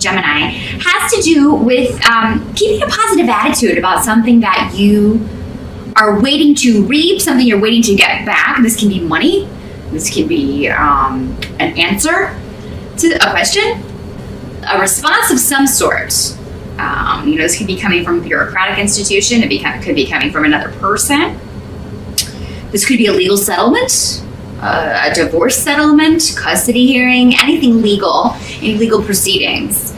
Gemini, has to do with keeping a positive attitude about something that you are waiting to reap, something you're waiting to get back. This can be money. This can be an answer to a question, a response of some sort. This could be coming from a bureaucratic institution. It could be coming from another person. This could be a legal settlement, a divorce settlement, custody hearing, anything legal, any legal proceedings.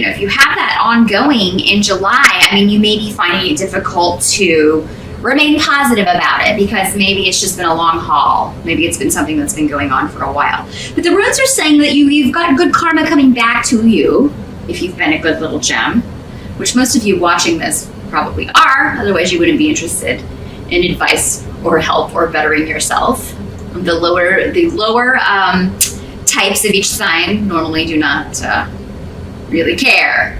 If you have that ongoing in July, you may be finding it difficult to remain positive about it because maybe it's just been a long haul. Maybe it's been something that's been going on for a while. But the runes are saying that you've got good karma coming back to you if you've been a good little gem, which most of you watching this probably are. Otherwise, you wouldn't be interested in advice or help or bettering yourself. The lower types of each sign normally do not really care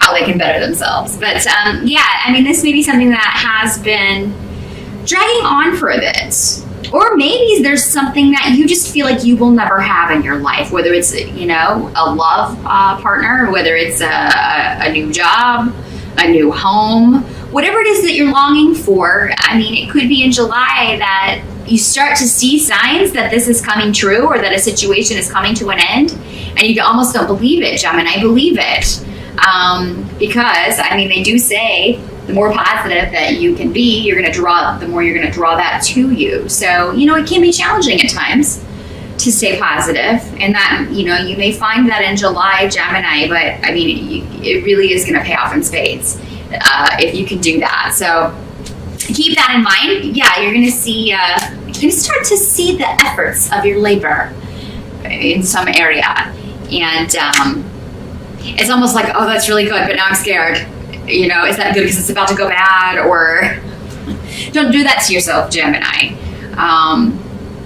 how they can better themselves. But this may be something that has been dragging on for a bit. Or maybe there's something that you just feel like you will never have in your life, whether it's, a love partner, whether it's a new job, a new home, whatever it is that you're longing for. It could be in July that you start to see signs that this is coming true or that a situation is coming to an end, and you almost don't believe it, Gemini. Believe it. Because they do say the more positive that you can be, the more you're going to draw that to you. So, it can be challenging at times to stay positive, and that, you may find that in July, Gemini, but it really is going to pay off in spades if you can do that. So keep that in mind. Yeah, you're going to see, you're going to start to see the efforts of your labor in some area. And it's almost like, oh, that's really good, but now I'm scared. Is that good because it's about to go bad? Or don't do that to yourself, Gemini.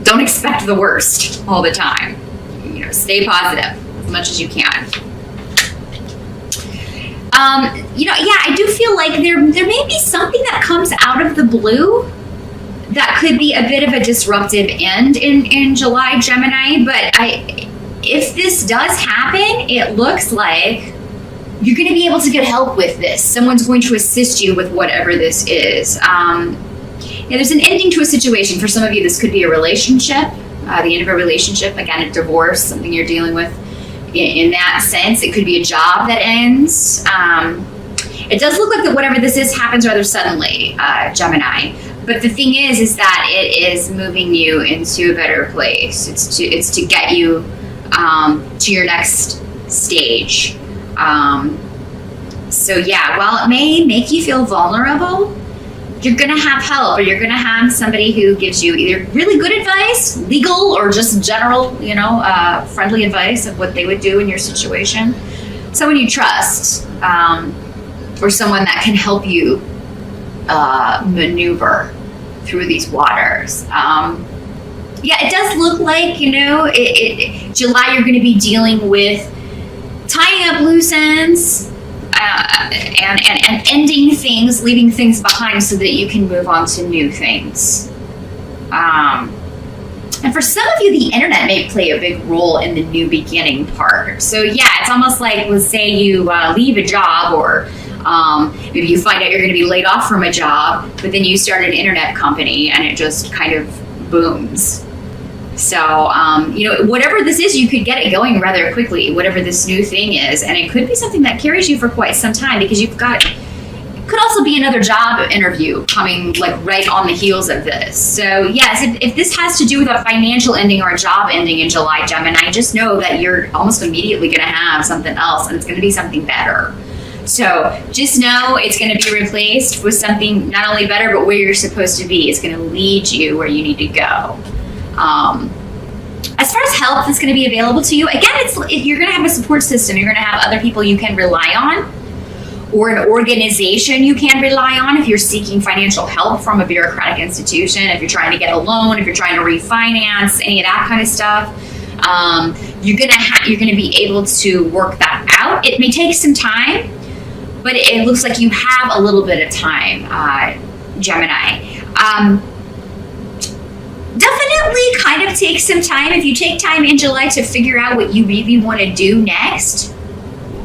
Don't expect the worst all the time. Stay positive as much as you can. I do feel like there may be something that comes out of the blue that could be a bit of a disruptive end in July, Gemini. But if this does happen, it looks like you're going to be able to get help with this. Someone's going to assist you with whatever this is. There's an ending to a situation. For some of you, this could be a relationship, the end of a relationship, again, a divorce, something you're dealing with in that sense. It could be a job that ends. It does look like that whatever this is happens rather suddenly, Gemini. But the thing is that it is moving you into a better place. It's to get you to your next stage. While it may make you feel vulnerable, you're going to have help, or you're going to have somebody who gives you either really good advice, legal, or just general, friendly advice of what they would do in your situation. Someone you trust, or someone that can help you maneuver through these waters. It does look like, July you're going to be dealing with tying up loose ends, and ending things, leaving things behind so that you can move on to new things. And for some of you, the internet may play a big role in the new beginning part. So it's almost like, let's say you leave a job, or maybe you find out you're going to be laid off from a job, but then you start an internet company and it just kind of booms. So, whatever this is, you could get it going rather quickly, whatever this new thing is. And it could be something that carries you for quite some time, because it could also be another job interview coming right on the heels of this. So yes, if this has to do with a financial ending or a job ending in July, Gemini, just know that you're almost immediately going to have something else, and it's going to be something better. So just know it's going to be replaced with something not only better, but where you're supposed to be. It's going to lead you where you need to go. As far as help that's going to be available to you, again, you're going to have a support system. You're going to have other people you can rely on, or an organization you can rely on if you're seeking financial help from a bureaucratic institution, if you're trying to get a loan, if you're trying to refinance, any of that kind of stuff. You're going to be able to work that out. It may take some time, but it looks like you have a little bit of time, Gemini. definitely kind of take some time. If you take time in July to figure out what you really want to do next,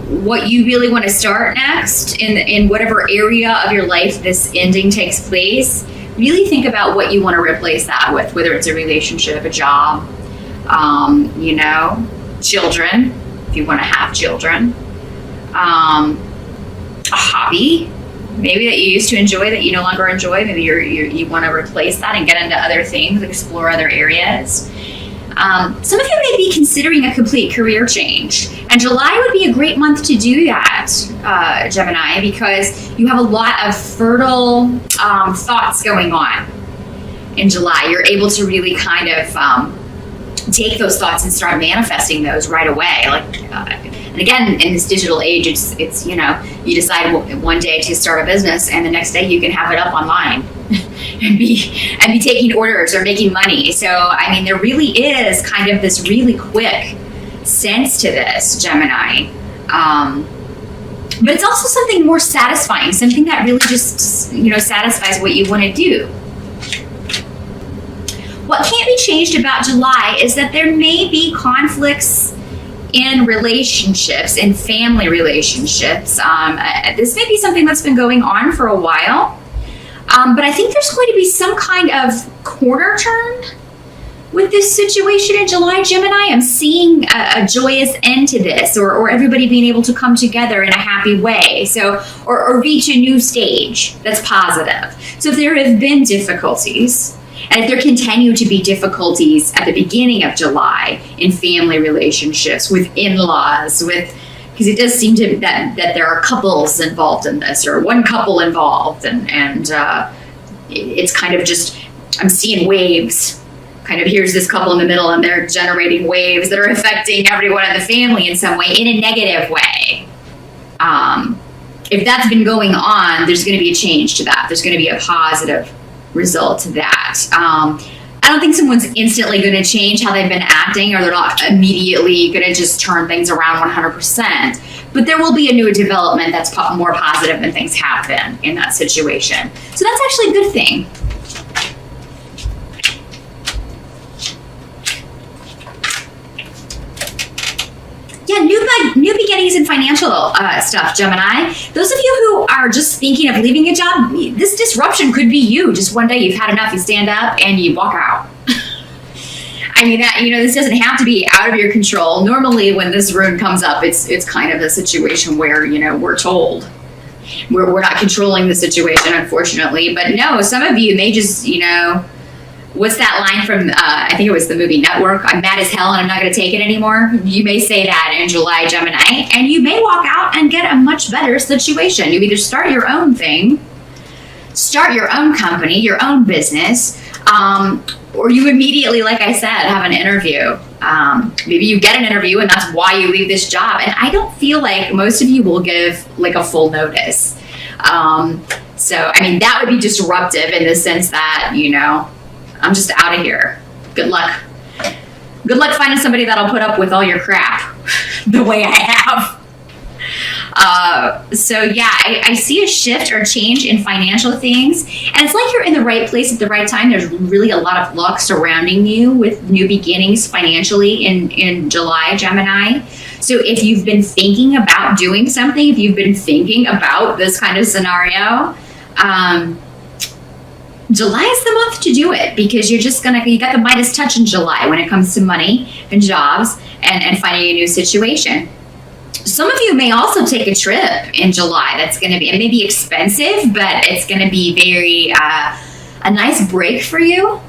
what you really want to start next in whatever area of your life this ending takes place, really think about what you want to replace that with, whether it's a relationship, a job, you know, children, if you want to have children, a hobby, maybe that you used to enjoy that you no longer enjoy. Maybe you want to replace that and get into other things, explore other areas. Some of you may be considering a complete career change, and July would be a great month to do that, Gemini, because you have a lot of fertile thoughts going on in July. You're able to really kind of take those thoughts and start manifesting those right away. And again, in this digital age, it's you know, you decide one day to start a business, and the next day you can have it up online and be taking orders or making money. So I mean, there really is kind of this really quick sense to this, Gemini. But it's also something more satisfying, something that really just, you know, satisfies what you want to do. What can't be changed about July is that there may be conflicts in relationships, in family relationships. This may be something that's been going on for a while, but I think there's going to be some kind of corner turn with this situation in July, Gemini. I'm seeing a joyous end to this, or everybody being able to come together in a happy way. So, or reach a new stage that's positive. So if there have been difficulties, and if there continue to be difficulties at the beginning of July in family relationships, with in-laws, because it does seem to that there are couples involved in this, or one couple involved, and it's kind of just, I'm seeing waves. Kind of, here's this couple in the middle, and they're generating waves that are affecting everyone in the family in some way, in a negative way. If that's been going on, there's going to be a change to that. There's going to be a positive result to that. I don't think someone's instantly going to change how they've been acting, or they're not immediately going to just turn things around 100%. But there will be a new development that's more positive than things have been in that situation. So that's actually a good thing. Yeah, new beginnings in financial stuff, Gemini. Those of you who are just thinking of leaving a job, this disruption could be you. Just one day you've had enough, you stand up and you walk out. I mean, that, you know, this doesn't have to be out of your control. Normally when this rune comes up, it's kind of a situation where, you know, we're told. We're not controlling the situation, unfortunately. But no, some of you may just, you know, what's that line from, I think it was the movie Network? I'm mad as hell and I'm not going to take it anymore. You may say that in July, Gemini, and you may walk out and get a much better situation. You either start your own thing, start your own company, your own business, or you immediately, like I said, have an interview. Maybe you get an interview and that's why you leave this job. And I don't feel like most of you will give like a full notice. So, I mean, that would be disruptive in the sense that, you know, I'm just out of here. Good luck. Good luck finding somebody that'll put up with all your crap the way I have. So yeah, I see a shift or change in financial things. And it's like you're in the right place at the right time. There's really a lot of luck surrounding you with new beginnings financially in July, Gemini. So if you've been thinking about doing something, if you've been thinking about this kind of scenario, July is the month to do it, because you got the Midas touch in July when it comes to money and jobs and finding a new situation. Some of you may also take a trip in July that's going to be, it may be expensive, but it's going to be very, a nice break for you.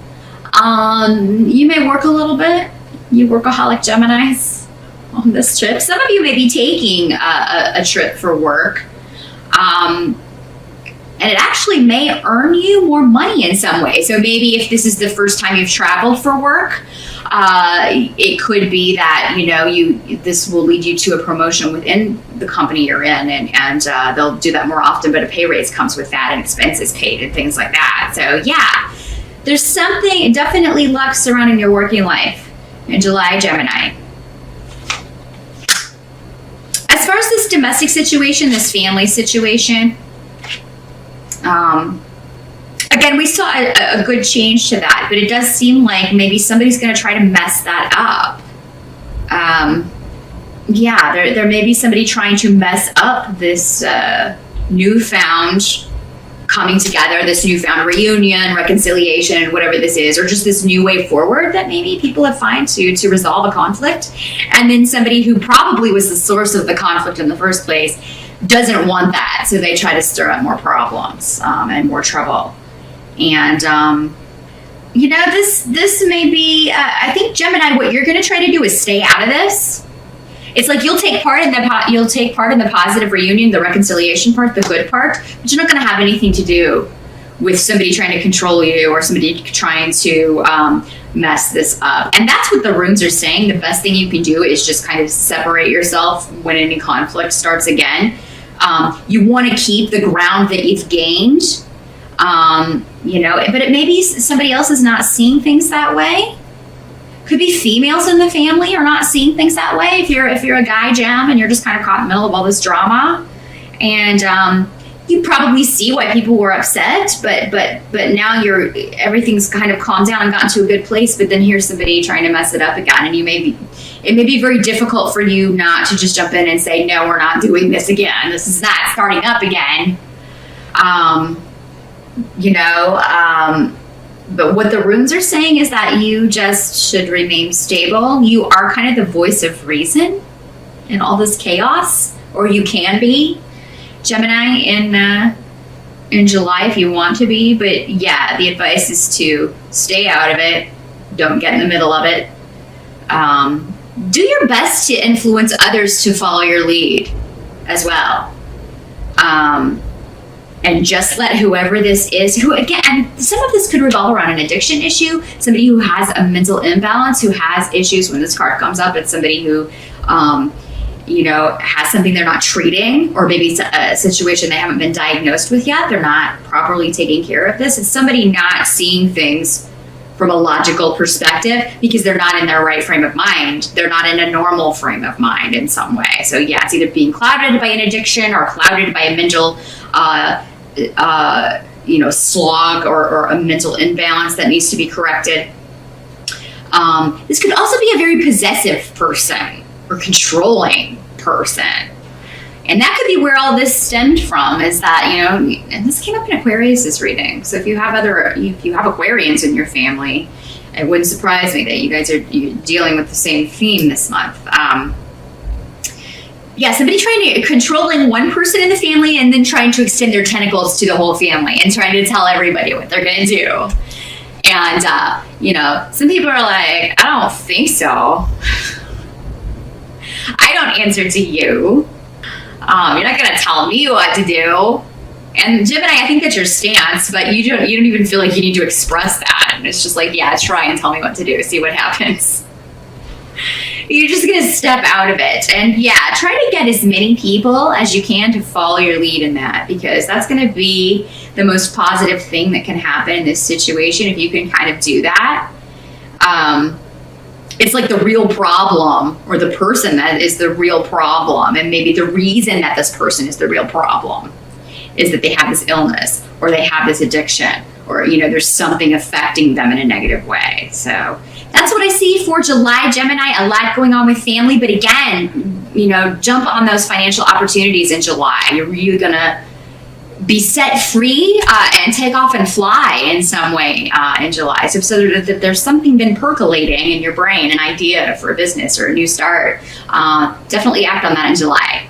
You may work a little bit, you workaholic Geminis, on this trip. Some of you may be taking a trip for work. And it actually may earn you more money in some way. So maybe if this is the first time you've traveled for work, it could be that, you know, this will lead you to a promotion within the company you're in, and they'll do that more often, but a pay raise comes with that and expenses paid and things like that. So yeah, there's something, definitely luck surrounding your working life in July, Gemini. As far as this domestic situation, this family situation, Again, we saw a good change to that, but it does seem like maybe somebody's going to try to mess that up. Yeah, there may be somebody trying to mess up this newfound coming together, this newfound reunion, reconciliation, whatever this is, or just this new way forward that maybe people have found to resolve a conflict. And then somebody who probably was the source of the conflict in the first place doesn't want that, so they try to stir up more problems and more trouble. And this may be I think, Gemini, what you're going to try to do is stay out of this. It's like you'll take part in the positive reunion, the reconciliation part, the good part, but you're not going to have anything to do with somebody trying to control you or somebody trying to mess this up. And that's what the runes are saying. The best thing you can do is just kind of separate yourself when any conflict starts again. You want to keep the ground that you've gained, but it maybe somebody else is not seeing things that way. Could be females in the family are not seeing things that way. If you're a guy, Gem, and you're just kind of caught in the middle of all this drama, and you probably see why people were upset, but now everything's kind of calmed down and gotten to a good place. But then here's somebody trying to mess it up again, and it may be very difficult for you not to just jump in and say, no, we're not doing this again. This is not starting up again. But what the runes are saying is that you just should remain stable. You are kind of the voice of reason in all this chaos, or you can be, Gemini, in July if you want to be. But yeah, the advice is to stay out of it. Don't get in the middle of it. Do your best to influence others to follow your lead as well. And just let whoever this is, who, again, some of this could revolve around an addiction issue, somebody who has a mental imbalance, who has issues. When this card comes up, it's somebody who, has something they're not treating, or maybe it's a situation they haven't been diagnosed with yet. They're not properly taking care of this. It's somebody not seeing things from a logical perspective because they're not in their right frame of mind. They're not in a normal frame of mind in some way. So yeah, it's either being clouded by an addiction or clouded by a mental slog or a mental imbalance that needs to be corrected. This could also be a very possessive person or controlling person. And that could be where all this stemmed from, is that, and this came up in Aquarius's reading. So if you have Aquarians in your family, it wouldn't surprise me that you guys are dealing with the same theme this month. Somebody controlling one person in the family and then trying to extend their tentacles to the whole family and trying to tell everybody what they're going to do. And, some people are like, I don't think so. I don't answer to you. You're not going to tell me what to do. And Gemini, I think that's your stance, but you don't even feel like you need to express that. And it's just like, yeah, try and tell me what to do. See what happens. You're just going to step out of it. And yeah, try to get as many people as you can to follow your lead in that, because that's going to be the most positive thing that can happen in this situation if you can kind of do that. It's like the real problem, or the person that is the real problem, and maybe the reason that this person is the real problem is that they have this illness, or they have this addiction, or there's something affecting them in a negative way. So that's what I see for July, Gemini. A lot going on with family, but again, jump on those financial opportunities in July. You're really gonna be set free and take off and fly in some way in July. So that there's something been percolating in your brain, an idea for a business or a new start. Definitely act on that in July.